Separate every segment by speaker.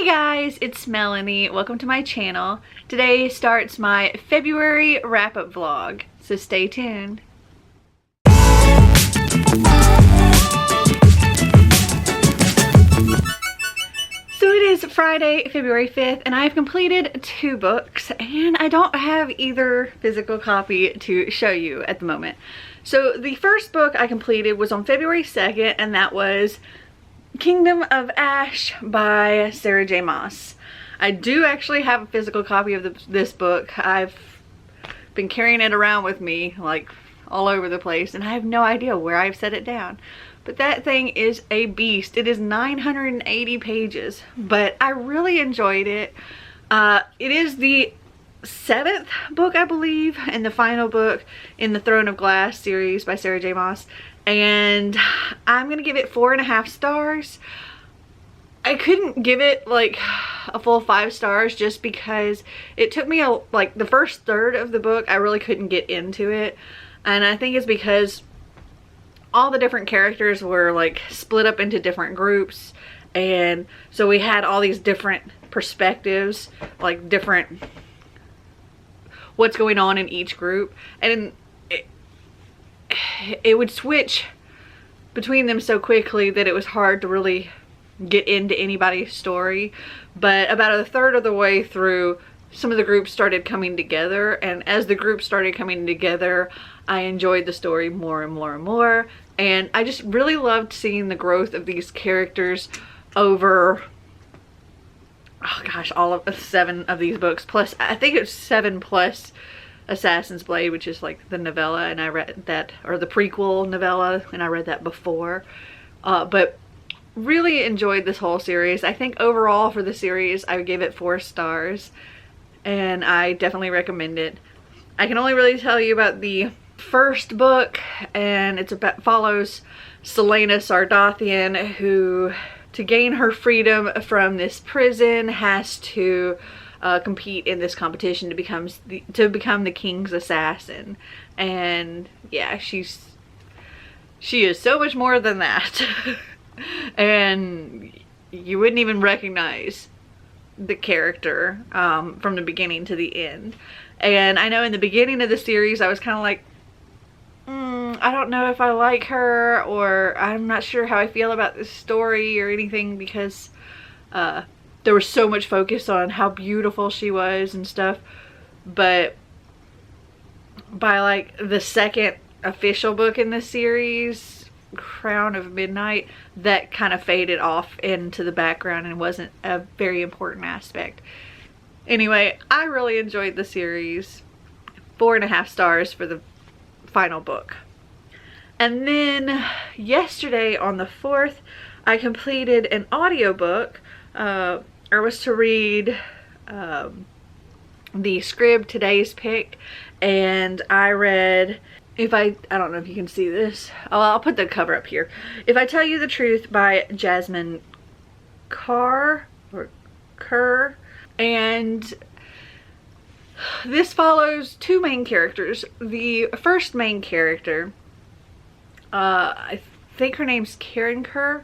Speaker 1: Hey guys, it's Melanie. Welcome to my channel. Today starts my February wrap-up vlog, so stay tuned. So it is Friday, February 5th, and I've completed 2 books, and I don't have either physical copy to show you at the moment. So the first book I completed was on February 2nd, and that was Kingdom of Ash by Sarah J. Maas. I do actually have a physical copy of this book. I've been carrying it around with me like all over the place, and I have no idea where I've set it down. But that thing is a beast. It is 980 pages, but I really enjoyed it. It is the 7th book, I believe, and the final book in the Throne of Glass series by Sarah J. Maas. And I'm gonna give it 4.5 stars. I couldn't give it like a full 5 stars just because it took me like the first third of the book I really couldn't get into it, and I think it's because all the different characters were like split up into different groups, and so we had all these different perspectives, like different what's going on in each group, and it would switch between them so quickly that it was hard to really get into anybody's story. But about a third of the way through, some of the groups started coming together, and as the groups started coming together, I enjoyed the story more and more and more, and I just really loved seeing the growth of these characters over, oh gosh, all of 7 of these books, plus I think it's 7 plus Assassin's Blade, which is like the novella, and I read that, or the prequel novella, and I read that before. But really enjoyed this whole series. I think overall for the series I would give it 4 stars, and I definitely recommend it. I can only really tell you about the first book, and it's about follows Selena Sardathian, who to gain her freedom from this prison has to compete in this competition to become the king's assassin. And yeah, she is so much more than that. And you wouldn't even recognize the character from the beginning to the end. And I know in the beginning of the series I was kind of like, I don't know if I like her, or I'm not sure how I feel about this story or anything, because there was so much focus on how beautiful she was and stuff. But by like the second official book in the series, Crown of Midnight, that kind of faded off into the background and wasn't a very important aspect. Anyway, I really enjoyed the series. 4.5 stars for the final book. And then yesterday on the 4th, I completed an audiobook. I was to read the Scrib Today's Pick, and I read I don't know if you can see this. Oh, I'll put the cover up here. If I Tell You the Truth by Jasmine Kerr, and this follows 2 main characters. The first main character, I think her name's Karen Kerr.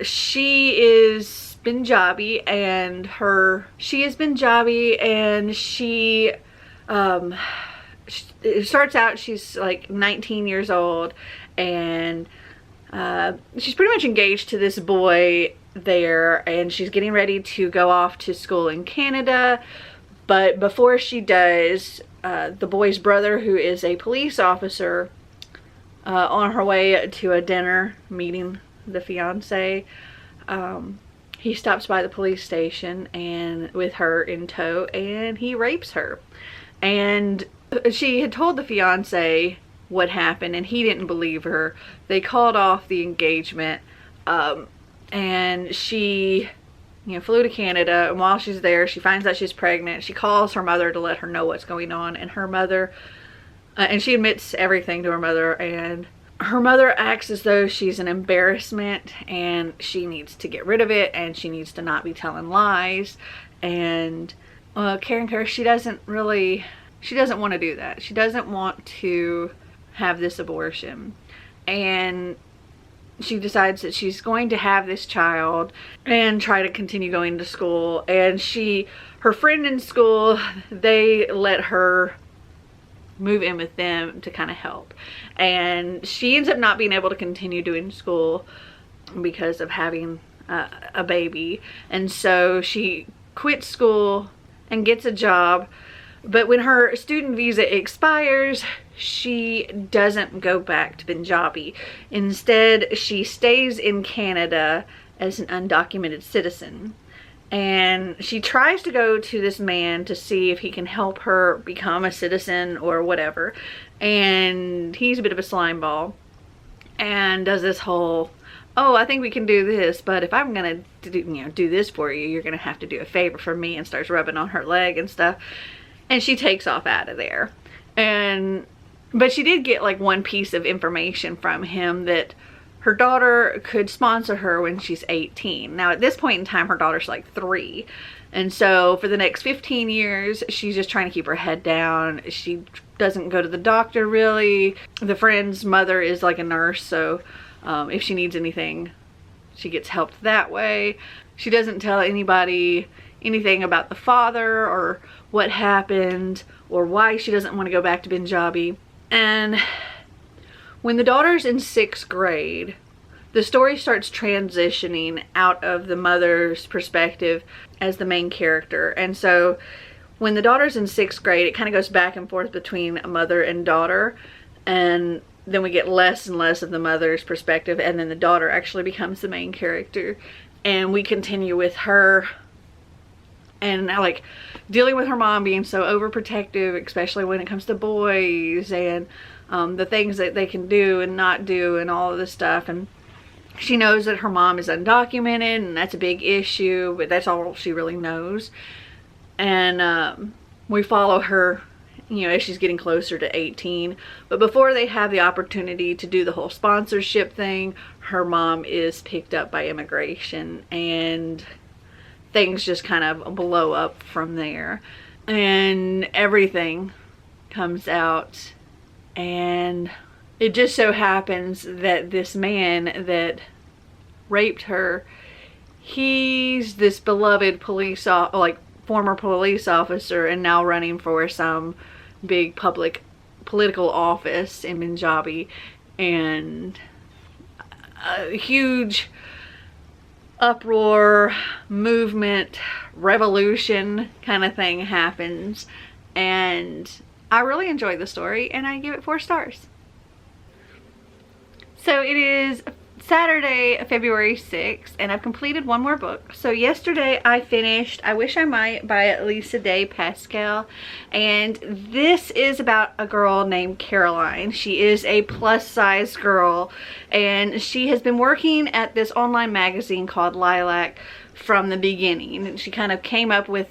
Speaker 1: She is Punjabi, and it starts out, she's like 19 years old, and she's pretty much engaged to this boy there, and she's getting ready to go off to school in Canada. But before she does, the boy's brother, who is a police officer, on her way to a dinner meeting the fiance, he stops by the police station and with her in tow, and he rapes her. And she had told the fiance what happened, and he didn't believe her. They called off the engagement, and she, flew to Canada. And while she's there, she finds out she's pregnant. She calls her mother to let her know what's going on, and her mother, and she admits everything to her mother, and her mother acts as though she's an embarrassment and she needs to get rid of it, and she needs to not be telling lies. And Karen Kerr, she doesn't want to do that. She doesn't want to have this abortion. And she decides that she's going to have this child and try to continue going to school. And her friend in school, they let her move in with them to kind of help. And she ends up not being able to continue doing school because of having a baby. And so she quits school and gets a job. But when her student visa expires, she doesn't go back to Punjabi. Instead, she stays in Canada as an undocumented citizen. And she tries to go to this man to see if he can help her become a citizen or whatever. And he's a bit of a slime ball and does this whole, oh, I think we can do this, but if I'm gonna do this for you, you're gonna have to do a favor for me, and starts rubbing on her leg and stuff. And she takes off out of there. But she did get like one piece of information from him, that her daughter could sponsor her when she's 18. Now at this point in time, her daughter's like 3. And so for the next 15 years, she's just trying to keep her head down. She doesn't go to the doctor really. The friend's mother is like a nurse, so if she needs anything, she gets helped that way. She doesn't tell anybody anything about the father or what happened or why she doesn't want to go back to Punjabi. And when the daughter's in 6th grade, the story starts transitioning out of the mother's perspective as the main character. And so when the daughter's in 6th grade, it kind of goes back and forth between a mother and daughter. And then we get less and less of the mother's perspective, and then the daughter actually becomes the main character. And we continue with her and like dealing with her mom being so overprotective, especially when it comes to boys, and the things that they can do and not do and all of this stuff. And she knows that her mom is undocumented, and that's a big issue, but that's all she really knows. And we follow her, you know, as she's getting closer to 18. But before they have the opportunity to do the whole sponsorship thing, her mom is picked up by immigration, and things just kind of blow up from there. And everything comes out, and it just so happens that this man that raped her, he's this beloved former police officer, and now running for some big public political office in Punjabi. And a huge uproar, movement, revolution kind of thing happens. And I really enjoyed the story, and I give it 4 stars. So it is Saturday, February 6th, and I've completed one more book. So yesterday I finished I Wish I Might by Lisa Day Pascal, and this is about a girl named Caroline. She is a plus size girl, and she has been working at this online magazine called Lilac from the beginning. She kind of came up with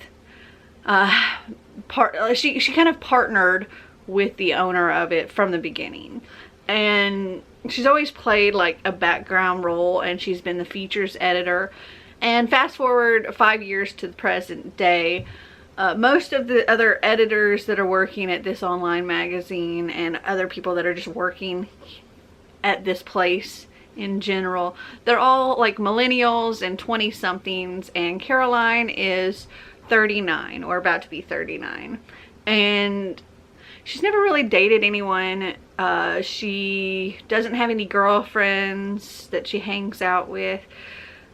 Speaker 1: she kind of partnered with the owner of it from the beginning. And she's always played like a background role, and she's been the features editor. And fast forward 5 years to the present day, most of the other editors that are working at this online magazine, and other people that are just working at this place in general, they're all like millennials and 20-somethings, and Caroline is 39 or about to be 39. And she's never really dated anyone. She doesn't have any girlfriends that she hangs out with.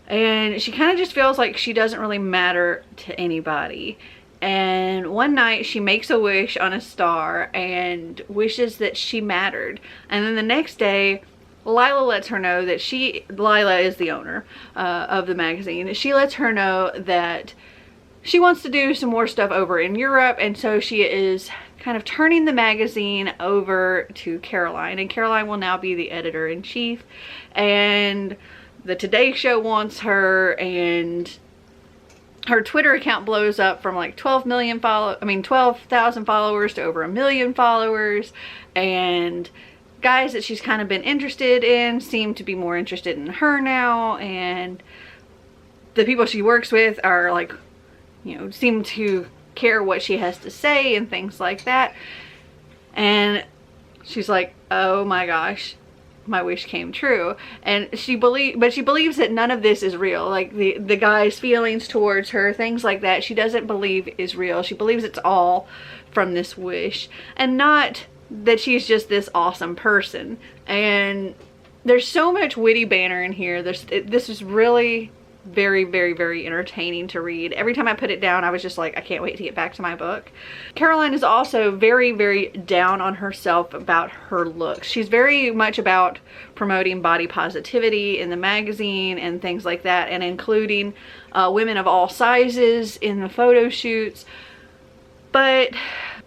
Speaker 1: And she kind of just feels like she doesn't really matter to anybody. And one night she makes a wish on a star and wishes that she mattered. And then the next day, Lila lets her know that Lila is the owner of the magazine. She lets her know that she wants to do some more stuff over in Europe, and so she is kind of turning the magazine over to Caroline, and Caroline will now be the editor-in-chief. And the Today Show wants her, and her Twitter account blows up from like 12,000 followers to over 1 million followers. And guys that she's kind of been interested in seem to be more interested in her now, and the people she works with are like, you know, seem to care what she has to say and things like that. And she's like, oh my gosh, my wish came true. And she believes that none of this is real. Like the guy's feelings towards her, things like that, she doesn't believe is real. She believes it's all from this wish, and not that she's just this awesome person. And there's so much witty banter in here. This is really very, very, very entertaining to read. Every time I put it down, I was just like, I can't wait to get back to my book. Caroline is also very, very down on herself about her looks. She's very much about promoting body positivity in the magazine and things like that, and including women of all sizes in the photo shoots. But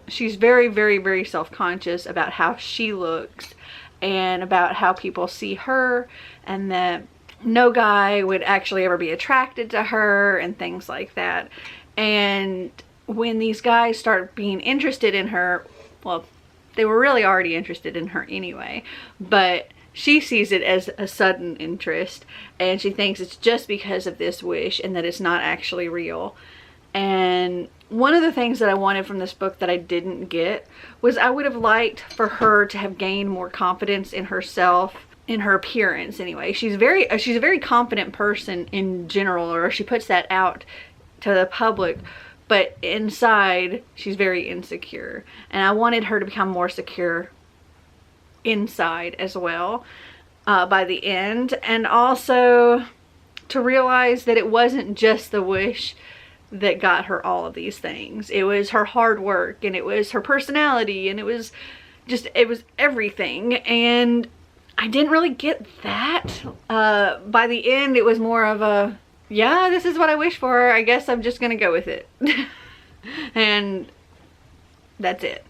Speaker 1: she's very, very, very self-conscious about how she looks and about how people see her, and that no guy would actually ever be attracted to her and things like that. And when these guys start being interested in her, well, they were really already interested in her anyway, but she sees it as a sudden interest, and she thinks it's just because of this wish and that it's not actually real. And one of the things that I wanted from this book that I didn't get was, I would have liked for her to have gained more confidence in herself, in her appearance anyway. She's a very confident person in general, or she puts that out to the public, but inside she's very insecure. And I wanted her to become more secure inside as well by the end, and also to realize that it wasn't just the wish that got her all of these things. It was her hard work, and it was her personality, and it was everything. And I didn't really get that. By the end, it was more of a, yeah, this is what I wish for. I guess I'm just gonna go with it. And that's it.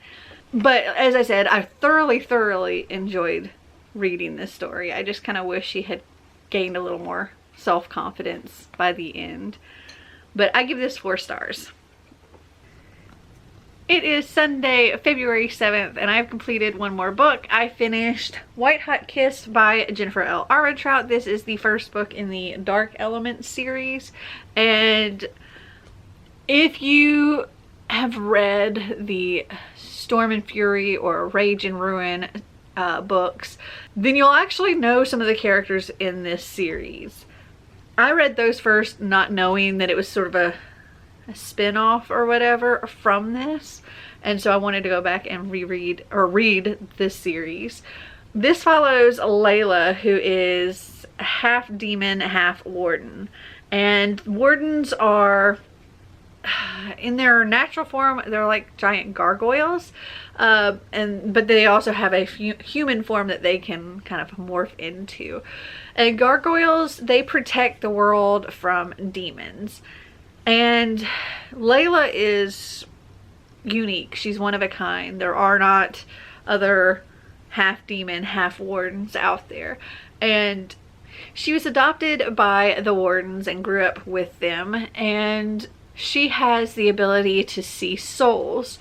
Speaker 1: But as I said, I thoroughly enjoyed reading this story. I just kind of wish she had gained a little more self-confidence by the end. But I give this 4 stars. It is Sunday, February 7th, and I've completed one more book. I finished White Hot Kiss by Jennifer L. Armentrout. This is the first book in the Dark Elements series. And if you have read the Storm and Fury or Rage and Ruin books, then you'll actually know some of the characters in this series. I read those first not knowing that it was sort of a spin-off or whatever from this, and so I wanted to go back and read this series. This follows Layla, who is half demon, half warden, and wardens are, in their natural form, they're like giant gargoyles, but they also have a human form that they can kind of morph into. And gargoyles, they protect the world from demons. And Layla is unique. She's one of a kind. There are not other half demon, half wardens out there. And she was adopted by the wardens and grew up with them. And she has the ability to see souls.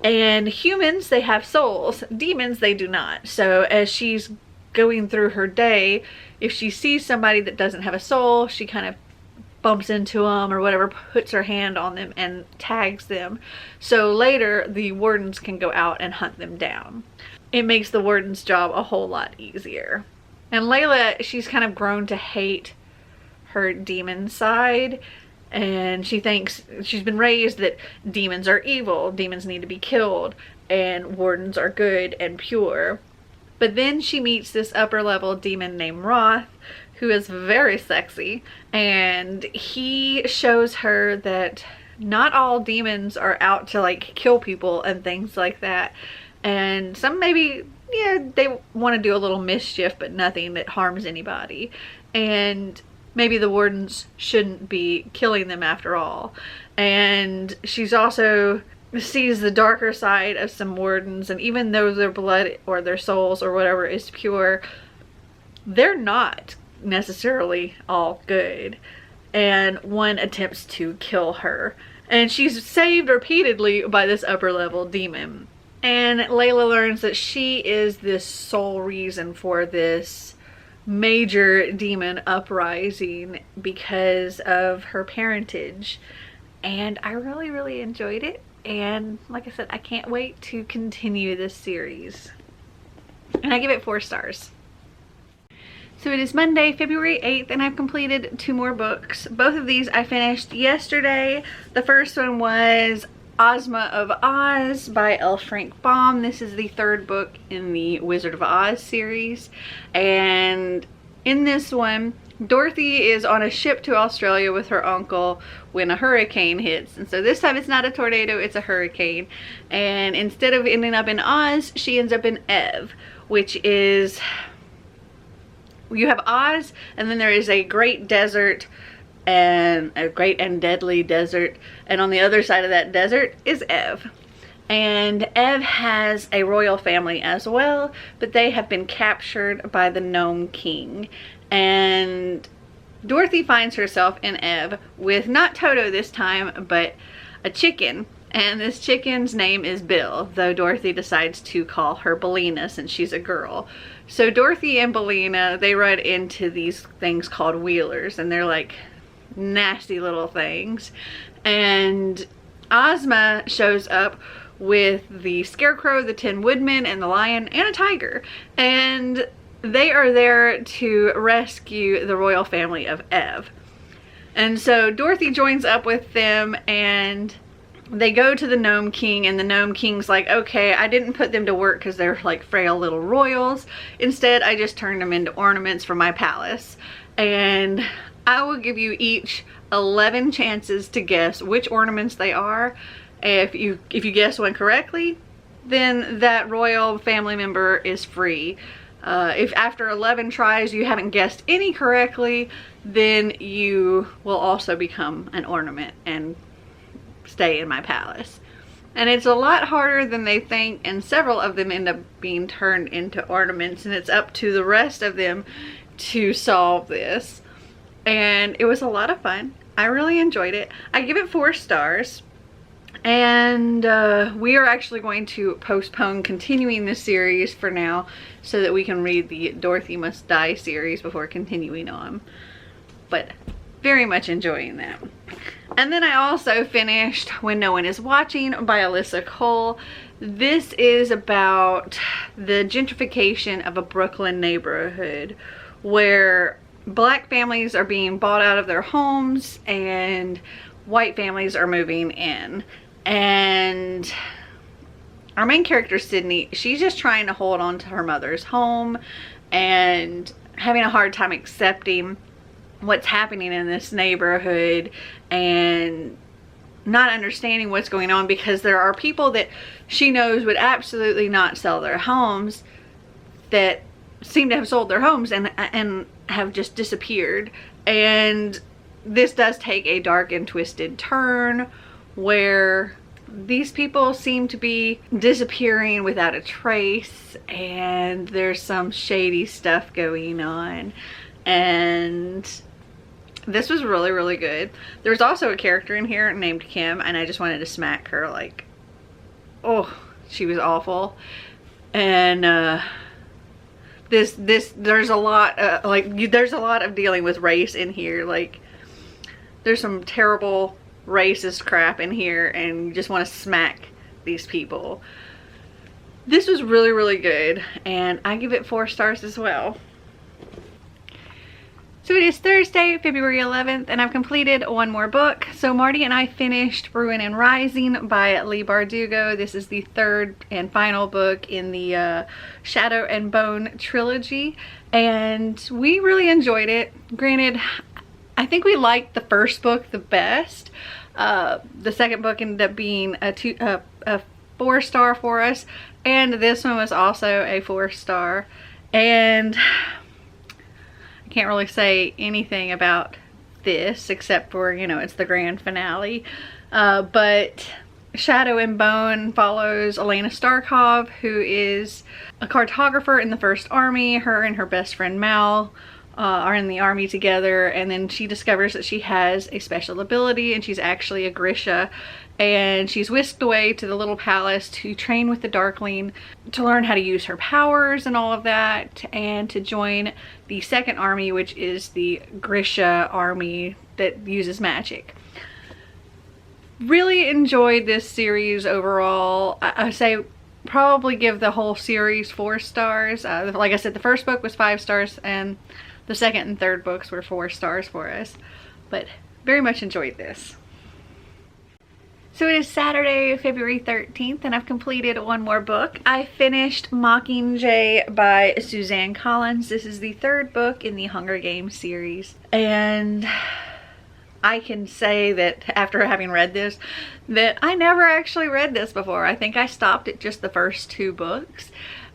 Speaker 1: And humans, they have souls. Demons, they do not. So as she's going through her day, if she sees somebody that doesn't have a soul, she kind of bumps into them or whatever, puts her hand on them and tags them. So later the wardens can go out and hunt them down. It makes the warden's job a whole lot easier. And Layla, she's kind of grown to hate her demon side, and she thinks, she's been raised that demons are evil, demons need to be killed, and wardens are good and pure. But then she meets this upper level demon named Roth, who is very sexy, and he shows her that not all demons are out to like kill people and things like that. And some maybe, yeah, they want to do a little mischief, but nothing that harms anybody. And maybe the wardens shouldn't be killing them after all. And she's also sees the darker side of some wardens, and even though their blood or their souls or whatever is pure, they're not necessarily all good. And one attempts to kill her, and she's saved repeatedly by this upper level demon. And Layla learns that she is this sole reason for this major demon uprising because of her parentage. And I really enjoyed it, and like I said, I can't wait to continue this series. And I give it 4 stars. So it is Monday, February 8th, and I've completed 2 more books. Both of these I finished yesterday. The first one was Osma of Oz by L. Frank Baum. This is the 3rd book in the Wizard of Oz series. And in this one, Dorothy is on a ship to Australia with her uncle when a hurricane hits. And so this time it's not a tornado, it's a hurricane. And instead of ending up in Oz, she ends up in Ev, which is... You have Oz, and then there is a great desert, and a great and deadly desert, and on the other side of that desert is Ev. And Ev has a royal family as well, but they have been captured by the Gnome King. And Dorothy finds herself in Ev with not Toto this time, but a chicken. And this chicken's name is Bill, though Dorothy decides to call her Bellina since she's a girl. So Dorothy and Bellina, they run into these things called wheelers, and they're like nasty little things. And Ozma shows up with the Scarecrow, the Tin Woodman, and the Lion, and a tiger. And they are there to rescue the royal family of Ev. And so Dorothy joins up with them, and they go to the Gnome King, and the Gnome King's like, okay, I didn't put them to work because they're like frail little royals. Instead, I just turned them into ornaments for my palace. And I will give you each 11 chances to guess which ornaments they are. If you guess one correctly, then that royal family member is free. If after 11 tries you haven't guessed any correctly, then you will also become an ornament and stay in my palace. And it's a lot harder than they think, and several of them end up being turned into ornaments, and it's up to the rest of them to solve this. And it was a lot of fun. I really enjoyed it. I give it 4 stars. And we are actually going to postpone continuing this series for now so that we can read the Dorothy Must Die series before continuing on. But very much enjoying that. And then I also finished When No One Is Watching by Alyssa Cole. This is about the gentrification of a Brooklyn neighborhood where black families are being bought out of their homes and white families are moving in. And our main character, Sydney, she's just trying to hold on to her mother's home and having a hard time accepting what's happening in this neighborhood and not understanding what's going on, because there are people that she knows would absolutely not sell their homes that seem to have sold their homes and have just disappeared. And this does take a dark and twisted turn where these people seem to be disappearing without a trace, and there's some shady stuff going on. And this was really, really good. There's also a character in here named Kim, and I just wanted to smack her, like, oh, she was awful. And there's a lot there's a lot of dealing with race in here. Like, there's some terrible racist crap in here, and you just want to smack these people. This was really, really good, and I give it 4 stars as well. So it is Thursday, February 11th, and I've completed 1 more book. So Marty and I finished Brewing and Rising by Leigh Bardugo. This is the 3rd and final book in the Shadow and Bone trilogy, and we really enjoyed it. Granted, I think we liked the first book the best. The second book ended up being a 4-star for us, and this one was also a 4-star. And I can't really say anything about this except for, you know, it's the grand finale. But Shadow and Bone follows Elena Starkov, who is a cartographer in the First Army. Her and her best friend Mal are in the army together, and then she discovers that she has a special ability, and she's actually a Grisha, and she's whisked away to the little palace to train with the Darkling, to learn how to use her powers and all of that, and to join the Second Army, which is the Grisha army that uses magic. Really enjoyed this series overall. I say probably give the whole series 4 stars. Like I said, the first book was 5 stars, and the second and third books were 4 stars for us, but very much enjoyed this. So it is Saturday, February 13th, and I've completed one more book. I finished Mockingjay by Suzanne Collins. This is the 3rd book in the Hunger Games series, and I can say that after having read this, that I never actually read this before. I think I stopped at just the first 2 books,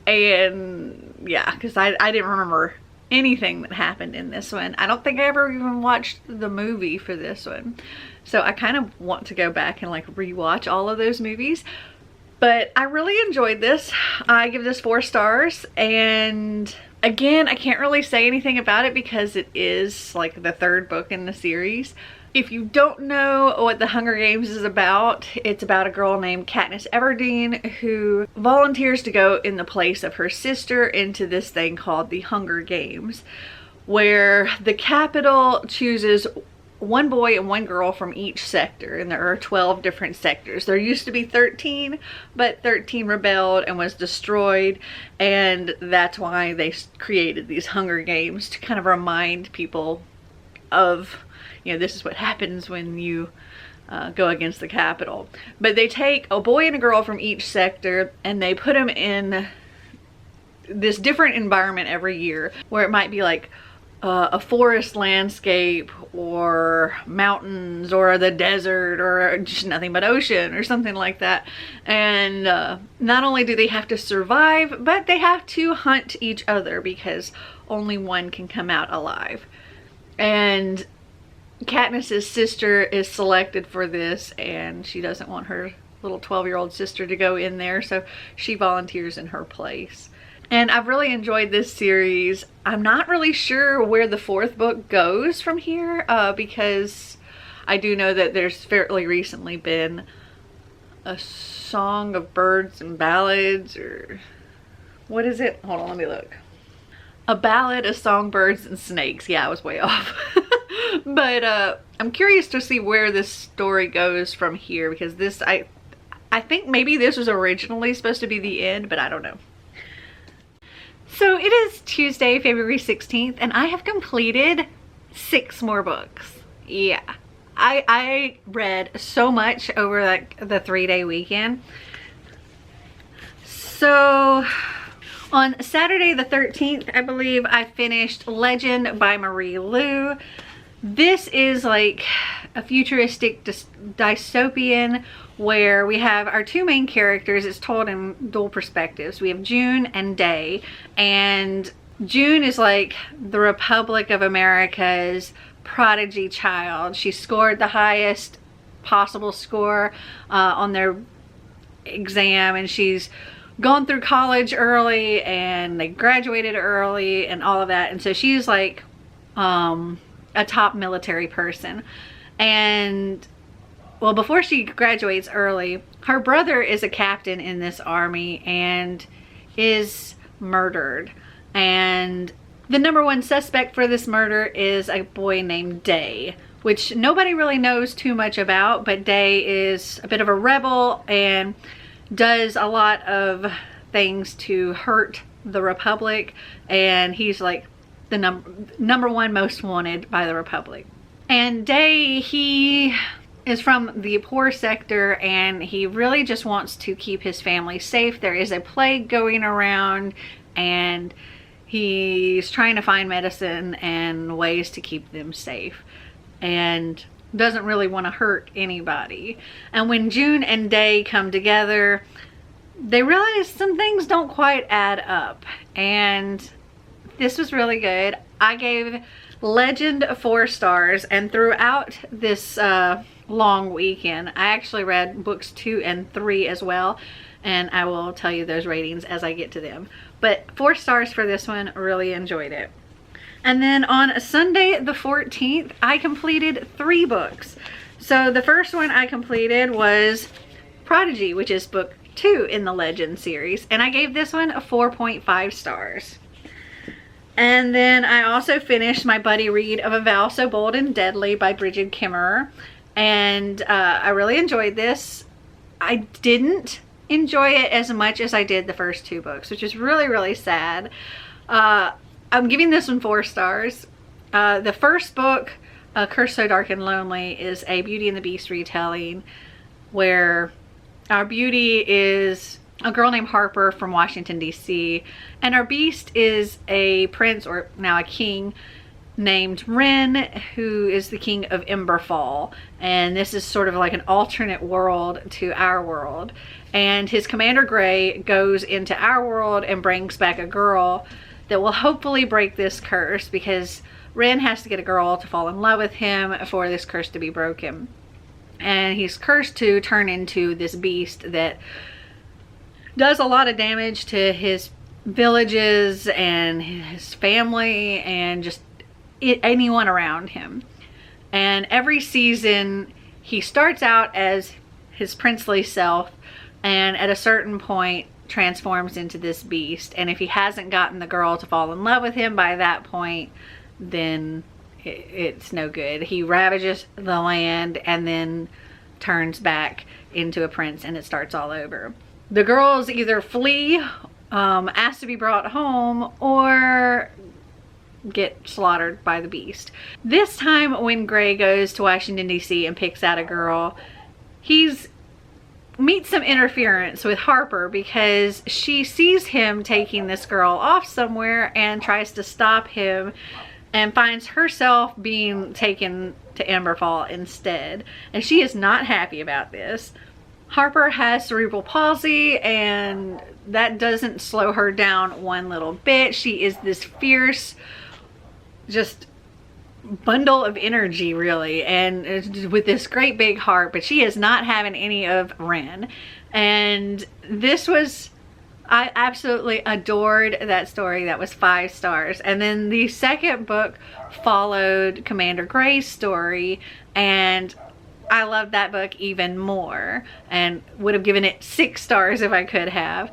Speaker 1: and yeah, because I didn't remember anything that happened in this one. I don't think I ever even watched the movie for this one. So I kind of want to go back and like rewatch all of those movies. But I really enjoyed this. I give this 4 stars. And again, I can't really say anything about it because it is like the 3rd book in the series. If you don't know what the Hunger Games is about, it's about a girl named Katniss Everdeen who volunteers to go in the place of her sister into this thing called the Hunger Games, where the Capitol chooses 1 boy and 1 girl from each sector, and there are 12 different sectors. There used to be 13, but 13 rebelled and was destroyed, and that's why they created these Hunger Games, to kind of remind people of, you know, this is what happens when you go against the Capitol. But they take a boy and a girl from each sector and they put them in this different environment every year, where it might be like a forest landscape or mountains or the desert or just nothing but ocean or something like that. And not only do they have to survive, but they have to hunt each other because only one can come out alive. And Katniss's sister is selected for this, and she doesn't want her little 12-year-old sister to go in there, so she volunteers in her place. And I've really enjoyed this series. I'm not really sure where the 4th book goes from here, because I do know that there's fairly recently been a Song of Birds and Ballads, or what is it? Hold on, let me look. A Ballad of Songbirds and Snakes. Yeah, I was way off. But I'm curious to see where this story goes from here, because this, I think maybe this was originally supposed to be the end, but I don't know. So it is Tuesday, February 16th, and I have completed 6 more books. Yeah, I read so much over like the 3-day weekend. So on Saturday the 13th, I believe, I finished Legend by Marie Lu. This is like a futuristic dystopian where we have our 2 main characters. It's told in dual perspectives. We have June and Day, and June is like the Republic of America's prodigy child. She scored the highest possible score on their exam, and she's gone through college early, and they graduated early and all of that. And so she's like a top military person. And well, before she graduates early, her brother is a captain in this army and is murdered. And the #1 suspect for this murder is a boy named Day, which nobody really knows too much about, but Day is a bit of a rebel and does a lot of things to hurt the Republic, and he's like the number 1 most wanted by the Republic. And Day, he is from the poor sector, and he really just wants to keep his family safe. There is a plague going around, and he's trying to find medicine and ways to keep them safe, and doesn't really want to hurt anybody. And when June and Day come together, they realize some things don't quite add up, and this was really good. I gave Legend 4 stars, and throughout this long weekend, I actually read books 2 and 3 as well, and I will tell you those ratings as I get to them. But 4 stars for this one. Really enjoyed it. And then on Sunday the 14th, I completed 3 books. So the first one I completed was Prodigy, which is book 2 in the Legend series, and I gave this one a 4.5 stars. And then I also finished my buddy read of A Vow So Bold and Deadly by Bridget Kimmerer, and I really enjoyed this. I didn't enjoy it as much as I did the first 2 books, which is really, really sad. I'm giving this one 4 stars. The first book, Curse So Dark and Lonely, is a Beauty and the Beast retelling where our beauty is a girl named Harper from Washington, D.C. and our beast is a prince, or now a king, named Wren, who is the king of Emberfall. And this is sort of like an alternate world to our world. And his commander Gray goes into our world and brings back a girl that will hopefully break this curse, because Wren has to get a girl to fall in love with him for this curse to be broken. And he's cursed to turn into this beast that does a lot of damage to his villages and his family and just anyone around him. And every season he starts out as his princely self, and at a certain point transforms into this beast. And if he hasn't gotten the girl to fall in love with him by that point, then it's no good. He ravages the land and then turns back into a prince, and it starts all over. The girls either flee, ask to be brought home, or get slaughtered by the beast. This time when Gray goes to Washington, D.C. and picks out a girl, meets some interference with Harper, because she sees him taking this girl off somewhere and tries to stop him, and finds herself being taken to Emberfall instead. And she is not happy about this. Harper has cerebral palsy, and that doesn't slow her down one little bit. She is this fierce, just bundle of energy, really, and with this great big heart, but she is not having any of Wren. And this was, I absolutely adored that story. That was 5 stars. And then the second book followed Commander Gray's story, and I loved that book even more and would have given it 6 stars if I could have.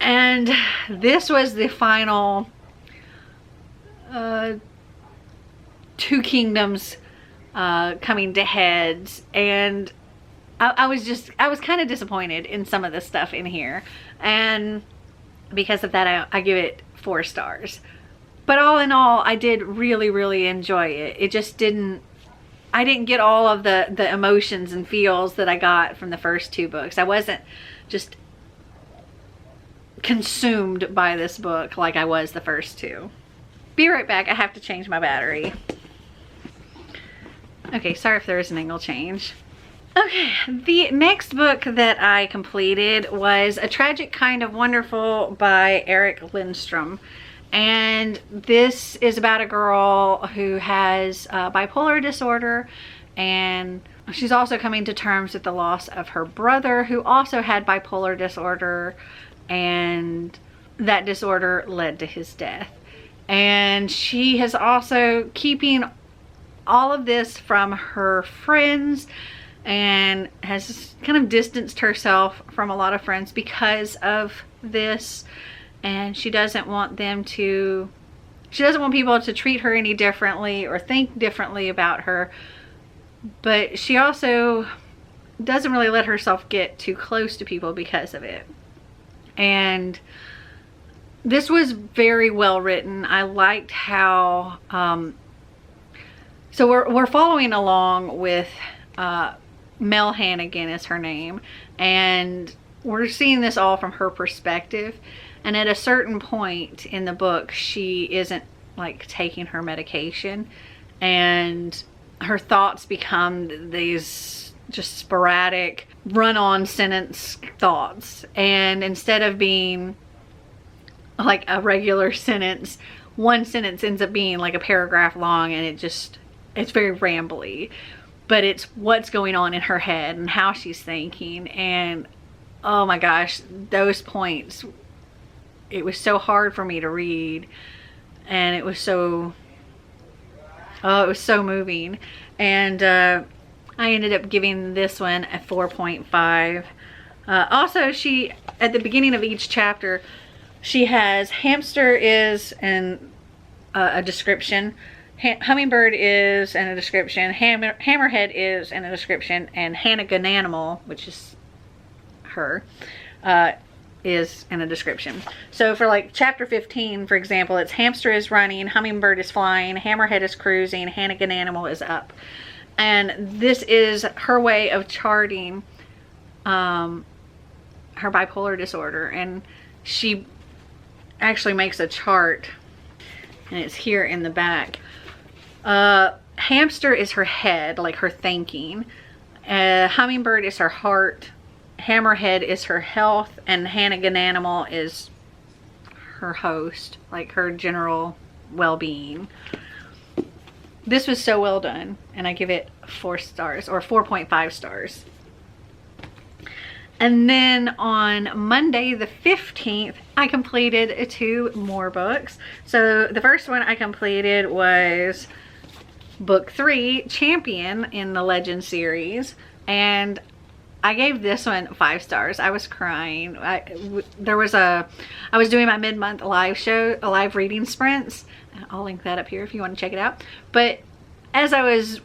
Speaker 1: And this was the final 2 kingdoms coming to heads, and I was kind of disappointed in some of the stuff in here, and because of that I give it 4 stars. But all in all, I did really enjoy it. It just I didn't get all of the emotions and feels that I got from the first 2 books. I wasn't just consumed by this book like I was the first 2. Be right back. I have to change my battery. Okay, sorry if there is an angle change. Okay, the next book that I completed was A Tragic Kind of Wonderful by Eric Lindstrom. And this is about a girl who has bipolar disorder, and she's also coming to terms with the loss of her brother, who also had bipolar disorder, and that disorder led to his death. And she has also keeping all of this from her friends, and has kind of distanced herself from a lot of friends because of this. And she doesn't want people to treat her any differently or think differently about her. But she also doesn't really let herself get too close to people because of it. And this was very well written. I liked how, so we're following along with Mel Hannigan is her name, and we're seeing this all from her perspective. And at a certain point in the book, she isn't like taking her medication, and her thoughts become these just sporadic run-on sentence thoughts. And instead of being like a regular sentence, one sentence ends up being like a paragraph long, and it's very rambly. But it's what's going on in her head and how she's thinking. And oh my gosh, those points, it was so hard for me to read, and it was so moving. And I ended up giving this one a 4.5. Also, she, at the beginning of each chapter, she has hamster is and a description, hummingbird is and a description, hammerhead is and a description, and Hannigan animal, which is her, is in a description. So for like chapter 15, for example, it's hamster is running, hummingbird is flying, hammerhead is cruising, Hannigan animal is up. And this is her way of charting her bipolar disorder. And she actually makes a chart, and it's here in the back. Hamster is her head, like her thinking. Hummingbird is her heart. Hammerhead is her health, and Hannigan animal is her host, like her general well-being. This was so well done, and I give it 4 stars, or 4.5 stars. And then on Monday the 15th, I completed 2 more books. So the first one I completed was book 3, Champion, in the Legend series, and I gave this one 5 stars. I was crying. I was doing my mid-month live show, live reading sprints. I'll link that up here if you want to check it out. But as I was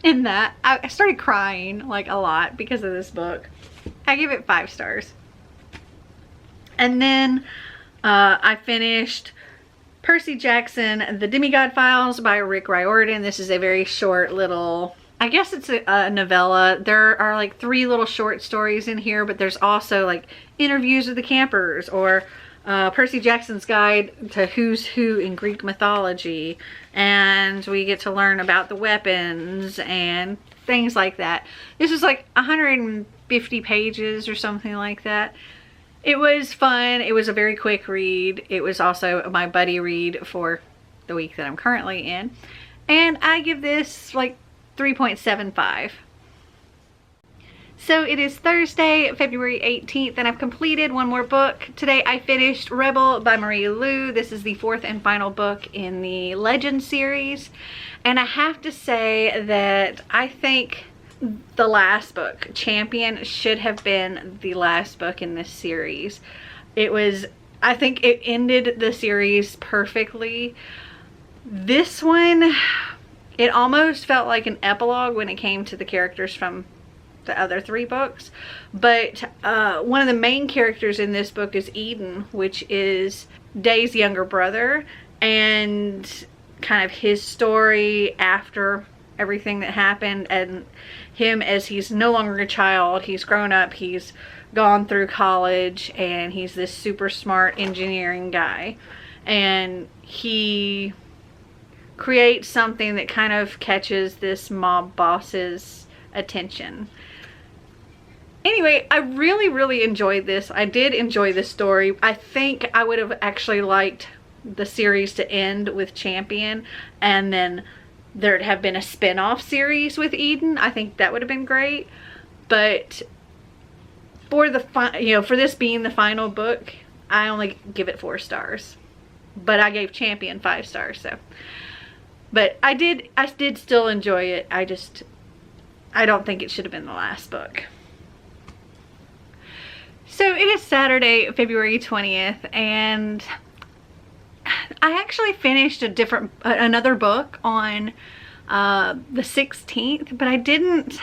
Speaker 1: in that, I started crying like a lot because of this book. I give it 5 stars. And then I finished Percy Jackson, The Demigod Files by Rick Riordan. This is a very short little, I guess it's a novella. There are like 3 little short stories in here, but there's also like interviews with the campers, or Percy Jackson's Guide to Who's Who in Greek Mythology. And we get to learn about the weapons and things like that. This is like 150 pages or something like that. It was fun. It was a very quick read. It was also my buddy read for the week that I'm currently in. And I give this like 3.75. So it is Thursday, February 18th, and I've completed 1 more book. Today I finished Rebel by Marie Lu. This is the 4th and final book in the Legend series. And I have to say that I think the last book, Champion, should have been the last book in this series. I think it ended the series perfectly. This one, it almost felt like an epilogue when it came to the characters from the other 3 books. But one of the main characters in this book is Eden, which is Day's younger brother, and kind of his story after everything that happened, and him as he's no longer a child. He's grown up, he's gone through college, and he's this super smart engineering guy, and he creates something that kind of catches this mob boss's attention. Anyway, I really enjoyed this. I did enjoy this story. I think I would have actually liked the series to end with Champion, and then there'd have been a spin-off series with Eden. I think that would have been great. But for the for this being the final book, I only give it 4 stars. But I gave Champion 5 stars, so. But I did still enjoy it. I don't think it should have been the last book. So it is Saturday, February 20th, and I actually finished another book on the 16th, but I didn't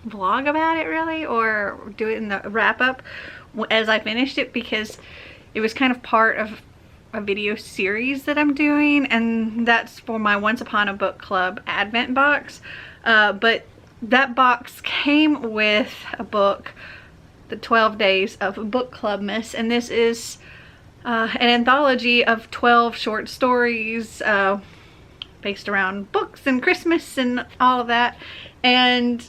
Speaker 1: vlog about it really, or do it in the wrap up as I finished it, because it was kind of part of a video series that I'm doing, and that's for my Once Upon a Book Club Advent box. But that box came with a book, The 12 Days of Book Clubmas, and this is an anthology of 12 short stories based around books and Christmas and all of that. And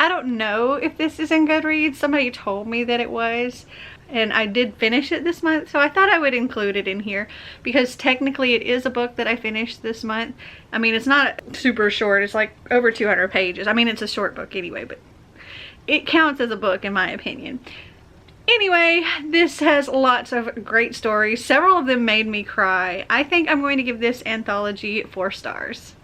Speaker 1: I don't know if this is in Goodreads. Somebody told me that it was, and I did finish it this month, so I thought I would include it in here because technically it is a book that I finished this month. I mean, it's not super short. It's like over 200 pages. I mean, it's a short book anyway, but it counts as a book in my opinion. Anyway, this has lots of great stories. Several of them made me cry. I think I'm going to give this anthology 4 stars.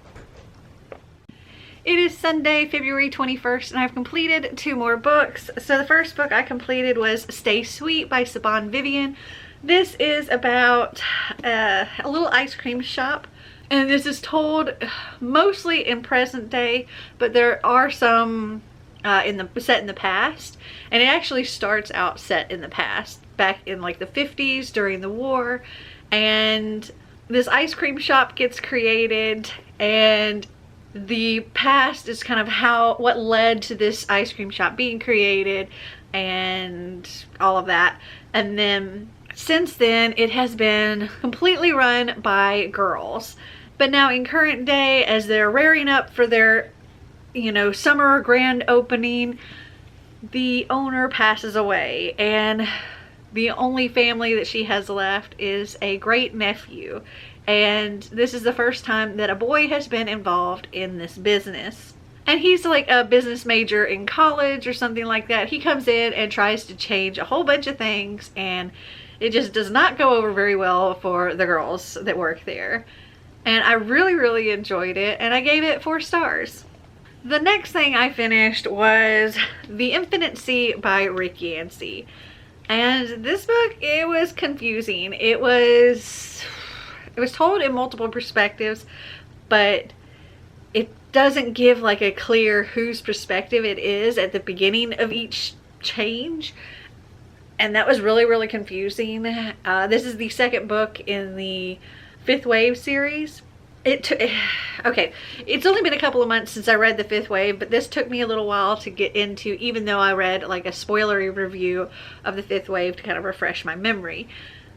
Speaker 1: It is Sunday, February 21st, and I've completed 2 more books. So the first book I completed was Stay Sweet by Saban Vivian. This is about a little ice cream shop, and this is told mostly in present day, but there are some set in the past, and it actually starts out set in the past, back in like the 50s during the war, and this ice cream shop gets created, and the past is kind of what led to this ice cream shop being created and all of that. And then since then it has been completely run by girls. But now in current day, as they're rearing up for their, you know, summer grand opening, the owner passes away, and the only family that she has left is a great nephew. And this is the first time that a boy has been involved in this business. And he's like a business major in college or something like that. He comes in and tries to change a whole bunch of things, and it just does not go over very well for the girls that work there. And I really enjoyed it, and I gave it 4 stars. The next thing I finished was The Infancy by Rick Yancey. And this book, it was confusing. It was told in multiple perspectives, but it doesn't give like a clear whose perspective it is at the beginning of each change. And that was really confusing. This is the second book in the 5th Wave series. Okay, it's only been a couple of months since I read the 5th Wave, but this took me a little while to get into, even though I read like a spoilery review of the 5th Wave to kind of refresh my memory.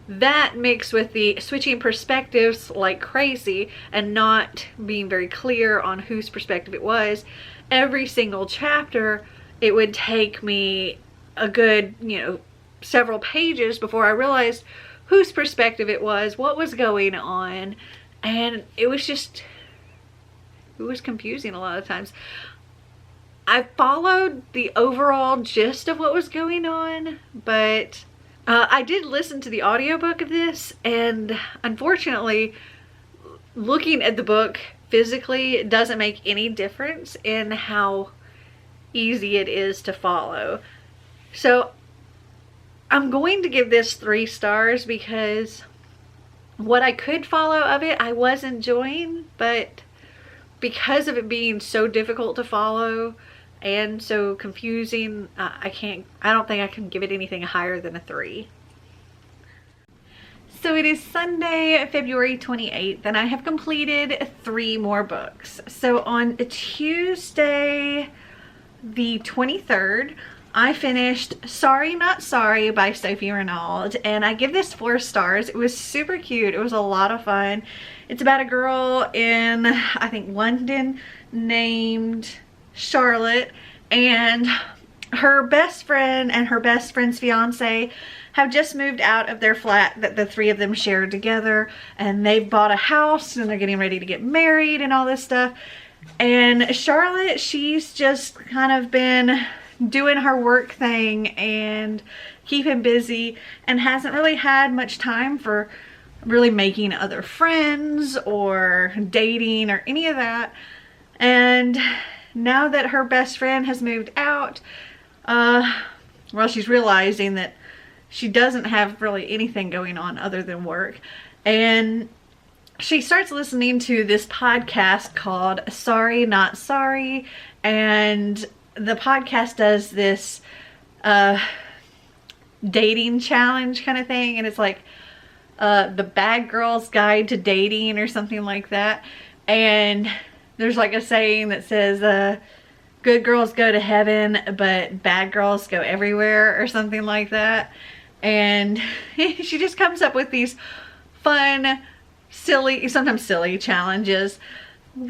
Speaker 1: That mixed with the switching perspectives like crazy and not being very clear on whose perspective it was, every single chapter, it would take me a good, you know, several pages before I realized whose perspective it was, what was going on. And it was confusing a lot of times. I followed the overall gist of what was going on, but I did listen to the audiobook of this, and unfortunately, looking at the book physically doesn't make any difference in how easy it is to follow. So I'm going to give this 3 stars because what I could follow of it, I was enjoying, but because of it being so difficult to follow and so confusing, I don't think I can give it anything higher than a 3. So it is Sunday, February 28th, and I have completed 3 more books. So on Tuesday, the 23rd, I finished Sorry Not Sorry by Sophie Renaud, and I give this 4 stars. It was super cute. It was a lot of fun. It's about a girl in, I think, London named Charlotte, and her best friend and her best friend's fiance have just moved out of their flat that the 3 of them shared together, and they've bought a house and they're getting ready to get married and all this stuff. And Charlotte, she's just kind of been doing her work thing and keeping busy and hasn't really had much time for really making other friends or dating or any of that. And now that her best friend has moved out, well, she's realizing that she doesn't have really anything going on other than work, and she starts listening to this podcast called Sorry Not Sorry, and the podcast does this dating challenge kind of thing, and it's like the Bad Girl's Guide to Dating or something like that. And there's like a saying that says good girls go to heaven but bad girls go everywhere or something like that. And she just comes up with these fun, silly, sometimes silly challenges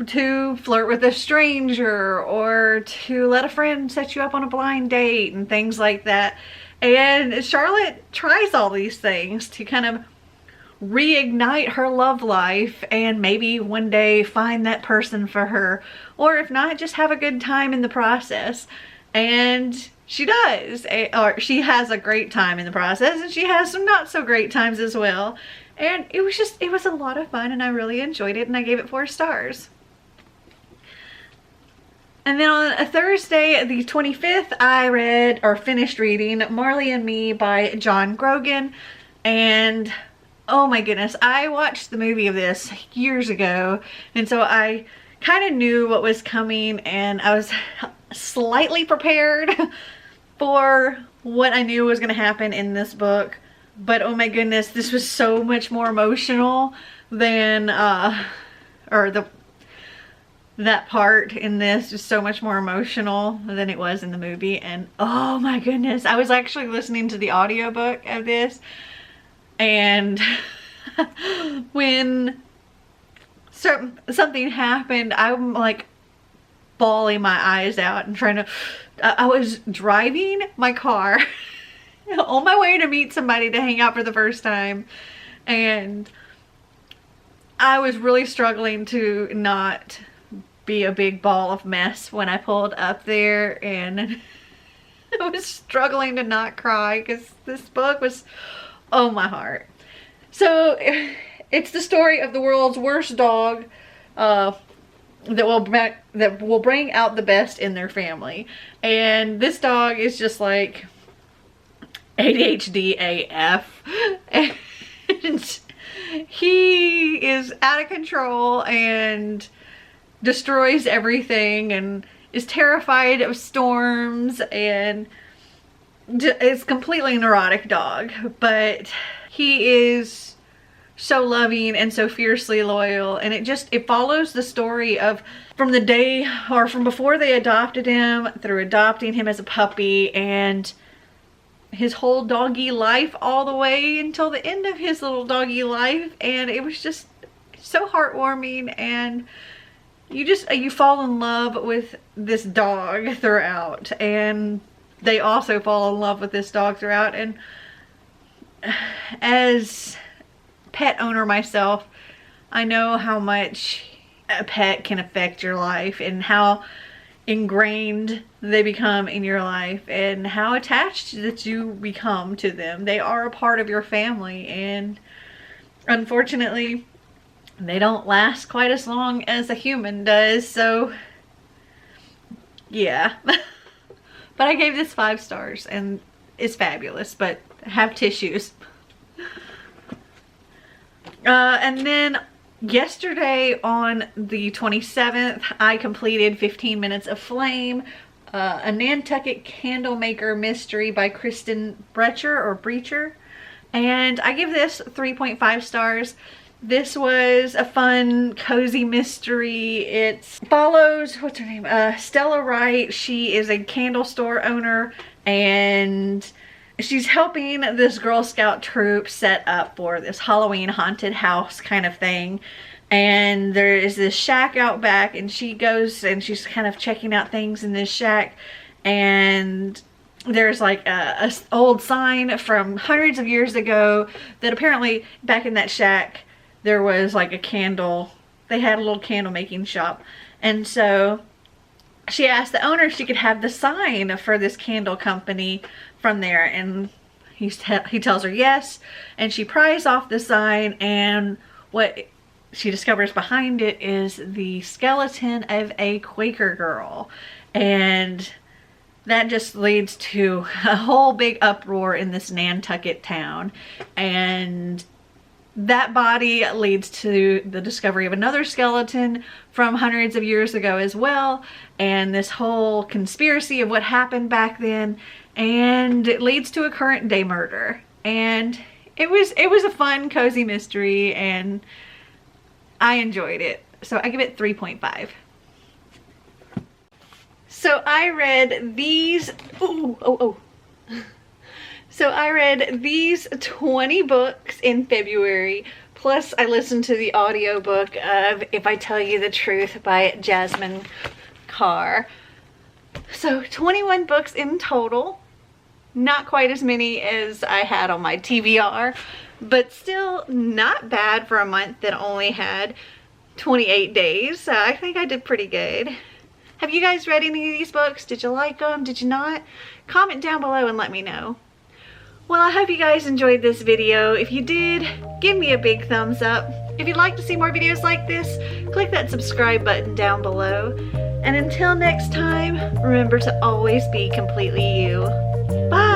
Speaker 1: to flirt with a stranger or to let a friend set you up on a blind date and things like that. And Charlotte tries all these things to kind of reignite her love life and maybe one day find that person for her, or if not, just have a good time in the process. And she does, or she has a great time in the process, and she has some not so great times as well. And it was a lot of fun, and I really enjoyed it, and I gave it 4 stars. And then on a Thursday, the 25th, I read or finished reading Marley and Me by John Grogan. And oh my goodness, I watched the movie of this years ago, and so I kind of knew what was coming, and I was slightly prepared for what I knew was going to happen in this book. But oh my goodness, this was so much more emotional than, that part in this is so much more emotional than it was in the movie. And oh my goodness, I was actually listening to the audiobook of this, and when something happened, I'm like bawling my eyes out and trying to, I was driving my car on my way to meet somebody to hang out for the first time, and I was really struggling to not be a big ball of mess when I pulled up there, and I was struggling to not cry because this book was, oh my heart. So it's the story of the world's worst dog that will bring out the best in their family, and this dog is just like ADHD AF, and he is out of control and destroys everything and is terrified of storms, and is completely neurotic dog. But he is so loving and so fiercely loyal, and it follows the story of from the day, or from before they adopted him, through adopting him as a puppy, and his whole doggy life all the way until the end of his little doggy life. And it was just so heartwarming, and you fall in love with this dog throughout, and they also fall in love with this dog throughout. And as pet owner myself, I know how much a pet can affect your life, and how ingrained they become in your life, and how attached that you become to them. They are a part of your family, and unfortunately they don't last quite as long as a human does. So yeah. But I gave this 5 stars, and it's fabulous, but have tissues. And then yesterday on the 27th, I completed 15 Minutes of Flame, a Nantucket candle maker mystery by Kristen Brecher, and I give this 3.5 stars. This was a fun, cozy mystery. It follows, what's her name? Stella Wright. She is a candle store owner, and she's helping this Girl Scout troop set up for this Halloween haunted house kind of thing. And there is this shack out back, and she goes and she's kind of checking out things in this shack, and there's like a old sign from hundreds of years ago that apparently back in that shack there was like a candle, they had a little candle making shop. And so she asked the owner if she could have the sign for this candle company from there, and he tells her yes, and she pries off the sign, and what she discovers behind it is the skeleton of a Quaker girl. And that just leads to a whole big uproar in this Nantucket town, and that body leads to the discovery of another skeleton from hundreds of years ago as well, and this whole conspiracy of what happened back then, and it leads to a current day murder. And it was a fun, cozy mystery, and I enjoyed it. So I give it 3.5. So I read these, So I read these 20 books in February, plus I listened to the audiobook of If I Tell You the Truth by Jasmine Carr. So 21 books in total. Not quite as many as I had on my TBR, but still not bad for a month that only had 28 days. So I think I did pretty good. Have you guys read any of these books? Did you like them? Did you not? Comment down below and let me know. Well, I hope you guys enjoyed this video. If you did, give me a big thumbs up. If you'd like to see more videos like this, click that subscribe button down below. And until next time, remember to always be completely you. Bye!